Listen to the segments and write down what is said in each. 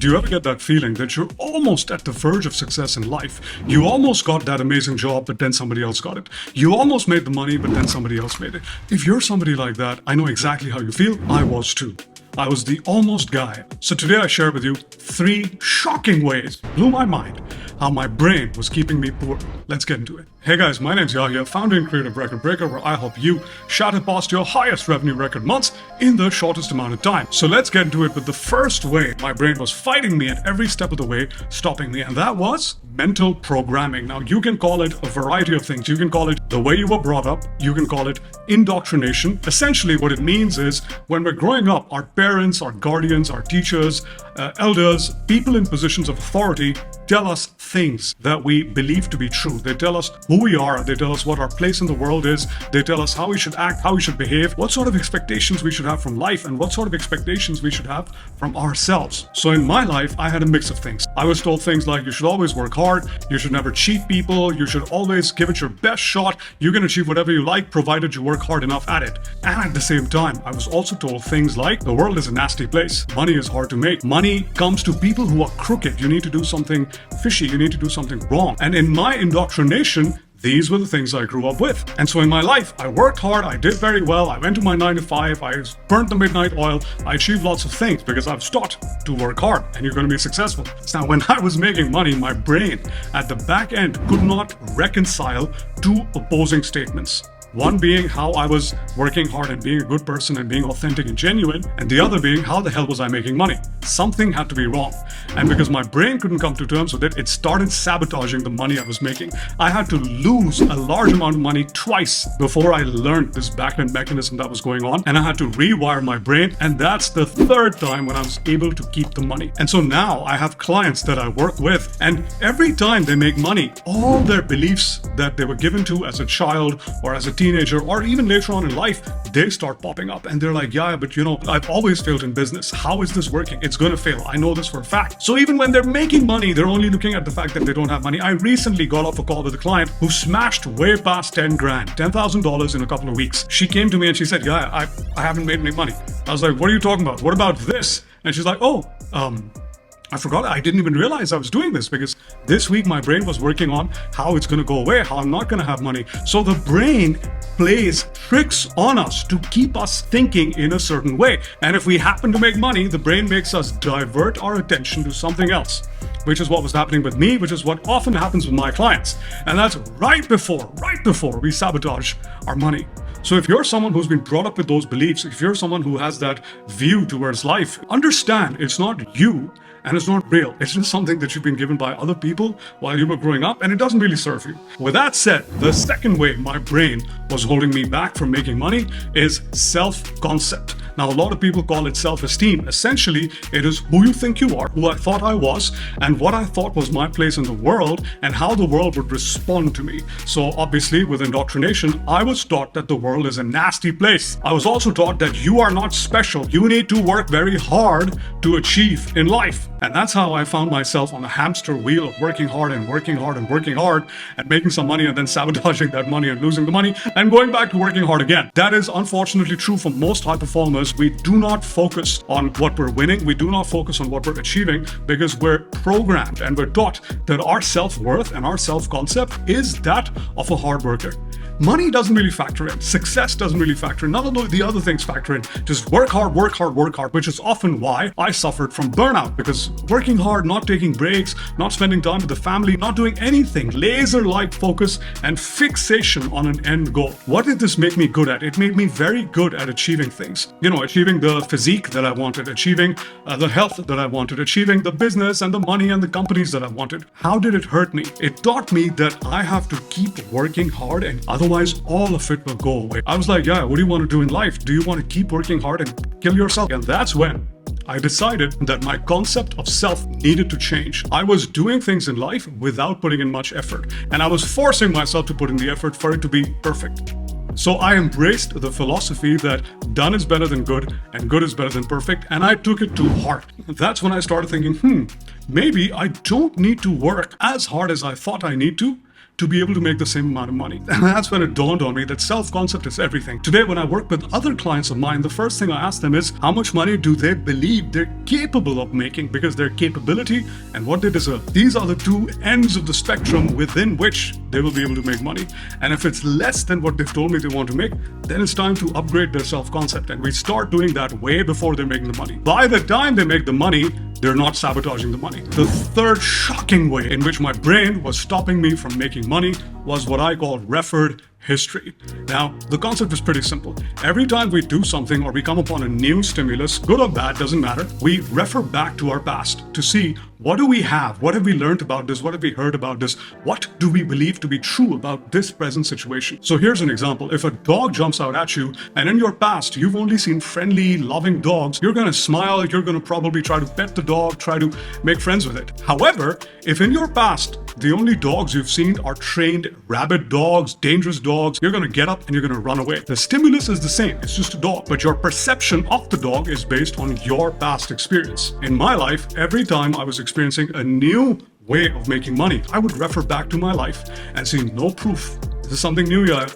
Do you ever get that feeling that you're almost at the verge of success in life? You almost got that amazing job, but then somebody else got it. You almost made the money, but then somebody else made it. If you're somebody like that, I know exactly how you feel. I was too. I was the almost guy. So today I share with you 3 shocking ways, blew my mind, how my brain was keeping me poor. Let's get into it. Hey guys, my name's Yahya, founder and creator of Record Breaker, where I help you shatter past your highest revenue record months in the shortest amount of time. So let's get into it with the first way my brain was fighting me at every step of the way, stopping me, and that was mental programming. Now, you can call it a variety of things. You can call it the way you were brought up. You can call it indoctrination. Essentially, what it means is when we're growing up, our parents, our guardians, our teachers, elders, people in positions of authority tell us things that we believe to be true. They tell us who we are. They tell us what our place in the world is. They tell us how we should act, how we should behave, what sort of expectations we should have from life, and what sort of expectations we should have from ourselves. So in my life, I had a mix of things. I was told things like you should always work hard, you should never cheat people, you should always give it your best shot, you can achieve whatever you like provided you work hard enough at it. And at the same time, I was also told things like the world is a nasty place, money is hard to make, money comes to people who are crooked, you need to do something fishy, you need to do something wrong. And in my indoctrination, these were the things I grew up with. And so in my life, I worked hard, I did very well, I went to my 9 to 5, I burnt the midnight oil, I achieved lots of things because I was taught to work hard and you're going to be successful. Now, when I was making money, my brain at the back end could not reconcile 2 opposing statements. One being how I was working hard and being a good person and being authentic and genuine, and the other being how the hell was I making money? Something had to be wrong. And because my brain couldn't come to terms with it, it started sabotaging the money I was making. I had to lose a large amount of money twice before I learned this back-end mechanism that was going on, and I had to rewire my brain, and that's the 3rd time when I was able to keep the money. And so now I have clients that I work with, and every time they make money, all their beliefs that they were given to as a child or as a teenager or even later on in life, they start popping up and they're like, yeah, but I've always failed in business. How is this working? It's going to fail. I know this for a fact. So even when they're making money, they're only looking at the fact that they don't have money. I recently got off a call with a client who smashed way past 10 grand, $10,000 in a couple of weeks. She came to me and she said, yeah, I haven't made any money. I was like, what are you talking about? What about this? And she's like, I forgot. I didn't even realize I was doing this because this week my brain was working on how it's going to go away, how I'm not going to have money. So the brain plays tricks on us to keep us thinking in a certain way. And if we happen to make money, the brain makes us divert our attention to something else, which is what was happening with me, which is what often happens with my clients. And that's right before we sabotage our money. So if you're someone who's been brought up with those beliefs, if you're someone who has that view towards life, understand it's not you and it's not real. It's just something that you've been given by other people while you were growing up, and it doesn't really serve you. With that said, the second way my brain was holding me back from making money is self-concept. Now, a lot of people call it self-esteem. Essentially, it is who you think you are, who I thought I was, and what I thought was my place in the world, and how the world would respond to me. So obviously, with indoctrination, I was taught that the world is a nasty place. I was also taught that you are not special. You need to work very hard to achieve in life. And that's how I found myself on a hamster wheel of working hard and working hard and working hard and making some money and then sabotaging that money and losing the money and going back to working hard again. That is unfortunately true for most high performers. We do not focus on what we're winning. We do not focus on what we're achieving because we're programmed and we're taught that our self-worth and our self-concept is that of a hard worker. Money doesn't really factor in. Success doesn't really factor in. None of the other things factor in. Just work hard, work hard, work hard, which is often why I suffered from burnout, because working hard, not taking breaks, not spending time with the family, not doing anything, laser-like focus and fixation on an end goal. What did this make me good at? It made me very good at achieving things. Achieving the physique that I wanted, achieving the health that I wanted, achieving the business and the money and the companies that I wanted. How did it hurt me? It taught me that I have to keep working hard and otherwise all of it will go away. I was like, yeah, what do you want to do in life? Do you want to keep working hard and kill yourself? And that's when I decided that my concept of self needed to change. I was doing things in life without putting in much effort, and I was forcing myself to put in the effort for it to be perfect. So I embraced the philosophy that done is better than good and good is better than perfect, and I took it to heart. That's when I started thinking, maybe I don't need to work as hard as I thought I need to, to be able to make the same amount of money. And that's when it dawned on me that self-concept is everything. Today, when I work with other clients of mine, the first thing I ask them is how much money do they believe they're capable of making, because their capability and what they deserve. These are the two ends of the spectrum within which they will be able to make money. And if it's less than what they've told me they want to make, then it's time to upgrade their self-concept. And we start doing that way before they're making the money. By the time they make the money, they're not sabotaging the money. The third shocking way in which my brain was stopping me from making money was what I call referred history. Now, the concept is pretty simple. Every time we do something or we come upon a new stimulus, good or bad, doesn't matter, we refer back to our past to see what do we have? What have we learned about this? What have we heard about this? What do we believe to be true about this present situation? So here's an example. If a dog jumps out at you and in your past you've only seen friendly, loving dogs, you're going to smile, you're going to probably try to pet the dog, try to make friends with it. However, if in your past the only dogs you've seen are trained rabid dogs, dangerous dogs, you're going to get up and you're going to run away. The stimulus is the same. It's just a dog, but your perception of the dog is based on your past experience. In my life, every time I was experiencing a new way of making money, I would refer back to my life and see no proof. This is something new, yeah.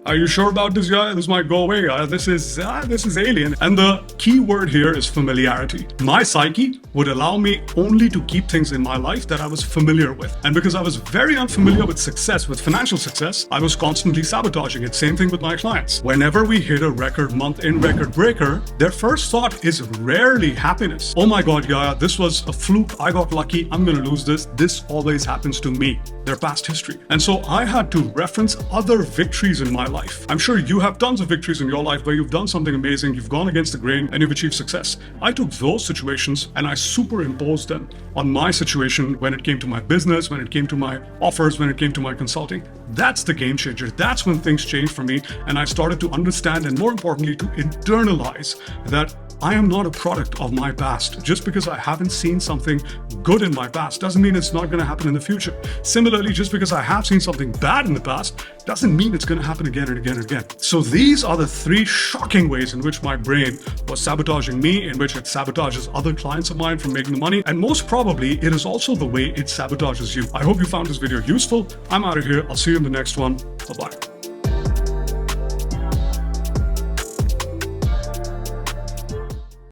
Are you sure about this, yeah? This might go away, yeah? This is alien. And the key word here is familiarity. My psyche would allow me only to keep things in my life that I was familiar with. And because I was very unfamiliar with success, with financial success, I was constantly sabotaging it. Same thing with my clients. Whenever we hit a record month in record breaker, their first thought is rarely happiness. Oh my God, yeah, this was a fluke. I got lucky. I'm going to lose this. This always happens to me. Their past history. And so I had to reference other victories in my life. I'm sure you have tons of victories in your life where you've done something amazing, you've gone against the grain, and you've achieved success. I took those situations and I superimposed them on my situation when it came to my business, when it came to my offers, when it came to my consulting. That's the game changer. That's when things changed for me, and I started to understand and, more importantly, to internalize that I am not a product of my past. Just because I haven't seen something good in my past doesn't mean it's not going to happen in the future. Similarly, just because I have seen something bad in the past doesn't mean it's going to happen again and again and again. So these are the three shocking ways in which my brain was sabotaging me, in which it sabotages other clients of mine from making the money, and most probably it is also the way it sabotages you. I hope you found this video useful. I'm out of here. I'll see you in the next one. Bye-bye.